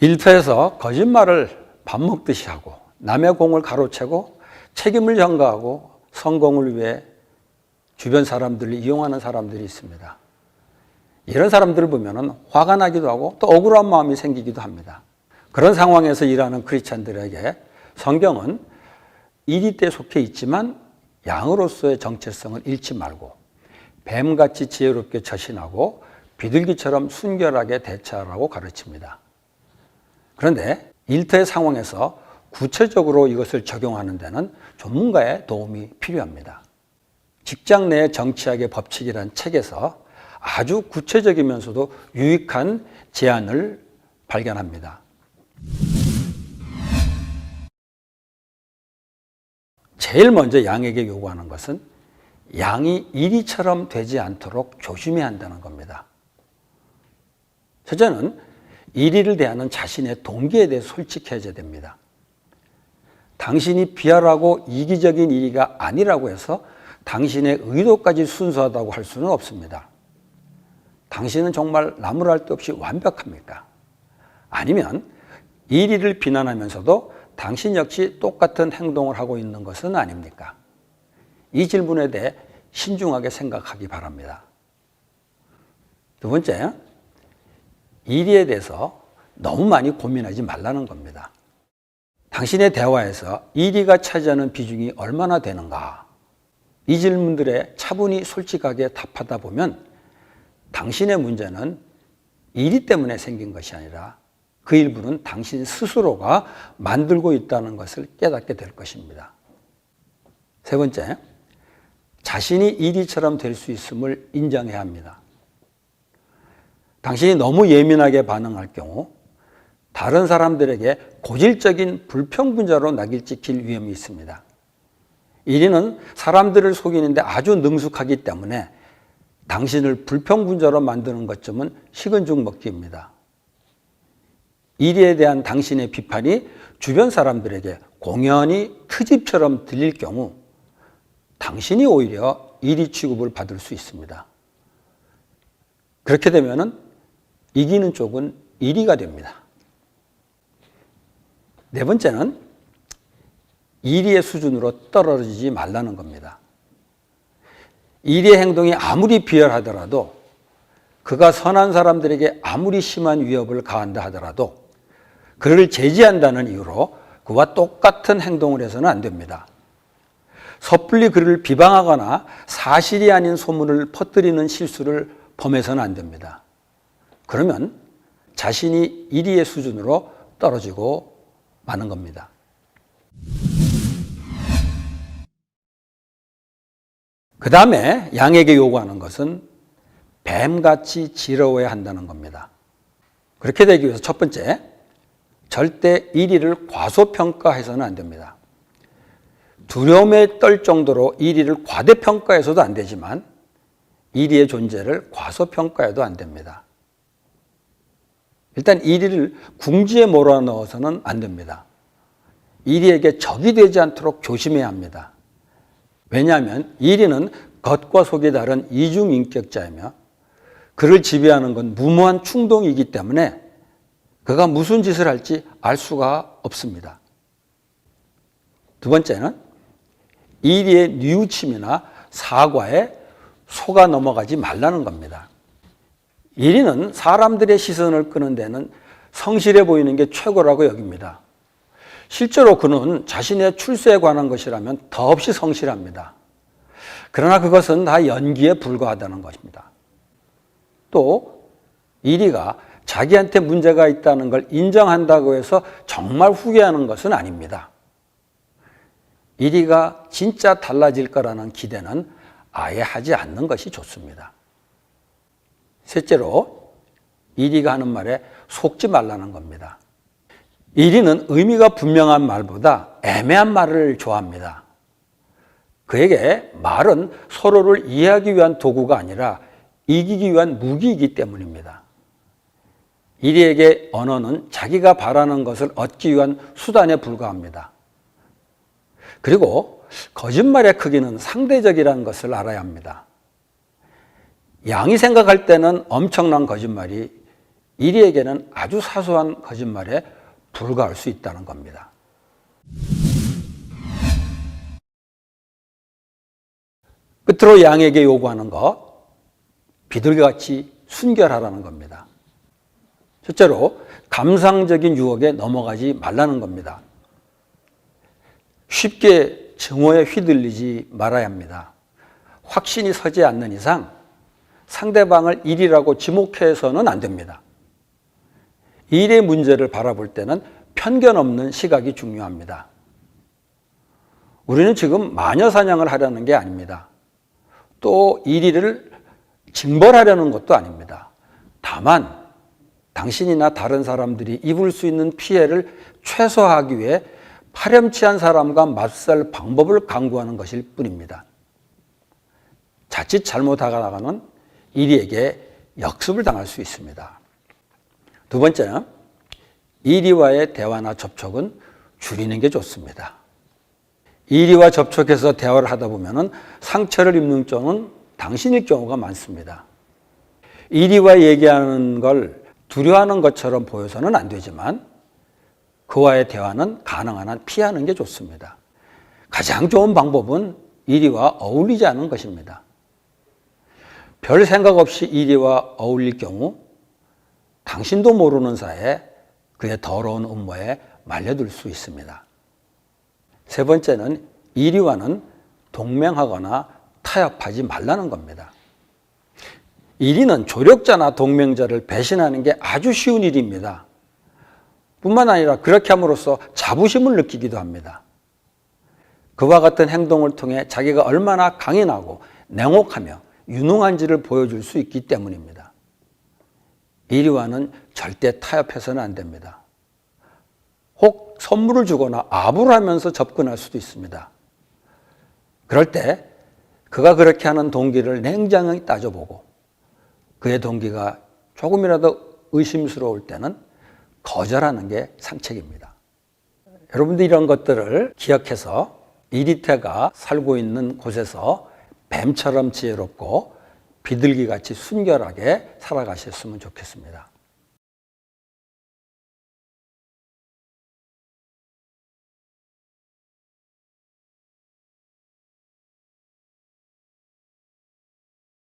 일터에서 거짓말을 밥 먹듯이 하고 남의 공을 가로채고 책임을 전가하고 성공을 위해 주변 사람들을 이용하는 사람들이 있습니다. 이런 사람들을 보면 화가 나기도 하고 또 억울한 마음이 생기기도 합니다. 그런 상황에서 일하는 크리스찬들에게 성경은 이리 때 속해 있지만 양으로서의 정체성을 잃지 말고 뱀같이 지혜롭게 처신하고 비둘기처럼 순결하게 대처하라고 가르칩니다. 그런데 일터의 상황에서 구체적으로 이것을 적용하는 데는 전문가의 도움이 필요합니다. 직장 내 정치학의 법칙이라는 책에서 아주 구체적이면서도 유익한 제안을 발견합니다. 제일 먼저 양에게 요구하는 것은 양이 이리처럼 되지 않도록 조심해야 한다는 겁니다. 첫째는 이리를 대하는 자신의 동기에 대해 솔직해져야 됩니다. 당신이 비열하고 이기적인 이리가 아니라고 해서 당신의 의도까지 순수하다고 할 수는 없습니다. 당신은 정말 나무랄 데 없이 완벽합니까? 아니면 이리를 비난하면서도 당신 역시 똑같은 행동을 하고 있는 것은 아닙니까? 이 질문에 대해 신중하게 생각하기 바랍니다. 두 번째, 이리에 대해서 너무 많이 고민하지 말라는 겁니다. 당신의 대화에서 이리가 차지하는 비중이 얼마나 되는가? 이 질문들에 차분히 솔직하게 답하다 보면 당신의 문제는 이리 때문에 생긴 것이 아니라 그 일부는 당신 스스로가 만들고 있다는 것을 깨닫게 될 것입니다. 세 번째, 자신이 이리처럼 될 수 있음을 인정해야 합니다. 당신이 너무 예민하게 반응할 경우 다른 사람들에게 고질적인 불평분자로 낙인 찍힐 위험이 있습니다. 이리는 사람들을 속이는데 아주 능숙하기 때문에 당신을 불평분자로 만드는 것쯤은 식은 죽 먹기입니다. 이리에 대한 당신의 비판이 주변 사람들에게 공연히 트집처럼 들릴 경우 당신이 오히려 이리 취급을 받을 수 있습니다. 그렇게 되면 이기는 쪽은 이리가 됩니다. 네 번째는 이리의 수준으로 떨어지지 말라는 겁니다. 이리의 행동이 아무리 비열하더라도 그가 선한 사람들에게 아무리 심한 위협을 가한다 하더라도 그를 제지한다는 이유로 그와 똑같은 행동을 해서는 안 됩니다. 섣불리 그를 비방하거나 사실이 아닌 소문을 퍼뜨리는 실수를 범해서는 안 됩니다. 그러면 자신이 이리의 수준으로 떨어지고 마는 겁니다. 그 다음에 양에게 요구하는 것은 뱀같이 지러워야 한다는 겁니다. 그렇게 되기 위해서 첫 번째, 절대 이리를 과소평가해서는 안 됩니다. 두려움에 떨 정도로 이리를 과대평가해서도 안 되지만 이리의 존재를 과소평가해도 안 됩니다. 일단 이리를 궁지에 몰아넣어서는 안 됩니다. 이리에게 적이 되지 않도록 조심해야 합니다. 왜냐하면 이리는 겉과 속이 다른 이중인격자이며 그를 지배하는 건 무모한 충동이기 때문에 그가 무슨 짓을 할지 알 수가 없습니다. 두 번째는 이리의 뉘우침이나 사과에 속아 넘어가지 말라는 겁니다. 이리는 사람들의 시선을 끄는 데는 성실해 보이는 게 최고라고 여깁니다. 실제로 그는 자신의 출세에 관한 것이라면 더없이 성실합니다. 그러나 그것은 다 연기에 불과하다는 것입니다. 또 이리가 자기한테 문제가 있다는 걸 인정한다고 해서 정말 후회하는 것은 아닙니다. 이리가 진짜 달라질 거라는 기대는 아예 하지 않는 것이 좋습니다. 셋째로 이리가 하는 말에 속지 말라는 겁니다. 이리는 의미가 분명한 말보다 애매한 말을 좋아합니다. 그에게 말은 서로를 이해하기 위한 도구가 아니라 이기기 위한 무기이기 때문입니다. 이리에게 언어는 자기가 바라는 것을 얻기 위한 수단에 불과합니다. 그리고 거짓말의 크기는 상대적이라는 것을 알아야 합니다. 양이 생각할 때는 엄청난 거짓말이 이리에게는 아주 사소한 거짓말에 불과할 수 있다는 겁니다. 끝으로 양에게 요구하는 것, 비둘기같이 순결하라는 겁니다. 첫째로 감상적인 유혹에 넘어가지 말라는 겁니다. 쉽게 증오에 휘둘리지 말아야 합니다. 확신이 서지 않는 이상 상대방을 일이라고 지목해서는 안 됩니다. 일의 문제를 바라볼 때는 편견 없는 시각이 중요합니다. 우리는 지금 마녀 사냥을 하려는 게 아닙니다. 또 일을 징벌하려는 것도 아닙니다. 다만 당신이나 다른 사람들이 입을 수 있는 피해를 최소화하기 위해 파렴치한 사람과 맞설 방법을 강구하는 것일 뿐입니다. 자칫 잘못하다가는 이리에게 역습을 당할 수 있습니다. 두 번째는 이리와의 대화나 접촉은 줄이는 게 좋습니다. 이리와 접촉해서 대화를 하다 보면 상처를 입는 쪽은 당신일 경우가 많습니다. 이리와 얘기하는 걸 두려워하는 것처럼 보여서는 안 되지만 그와의 대화는 가능한 한 피하는 게 좋습니다. 가장 좋은 방법은 이리와 어울리지 않은 것입니다. 별 생각 없이 이리와 어울릴 경우 당신도 모르는 사이에 그의 더러운 음모에 말려들 수 있습니다. 세 번째는 이리와는 동맹하거나 타협하지 말라는 겁니다. 이리는 조력자나 동맹자를 배신하는 게 아주 쉬운 일입니다. 뿐만 아니라 그렇게 함으로써 자부심을 느끼기도 합니다. 그와 같은 행동을 통해 자기가 얼마나 강인하고 냉혹하며 유능한지를 보여줄 수 있기 때문입니다. 이리와는 절대 타협해서는 안 됩니다. 혹 선물을 주거나 아부를 하면서 접근할 수도 있습니다. 그럴 때 그가 그렇게 하는 동기를 냉정히 따져보고 그의 동기가 조금이라도 의심스러울 때는 거절하는 게 상책입니다. 여러분들 이런 것들을 기억해서 이리태가 살고 있는 곳에서 뱀처럼 지혜롭고 비둘기같이 순결하게 살아가셨으면 좋겠습니다.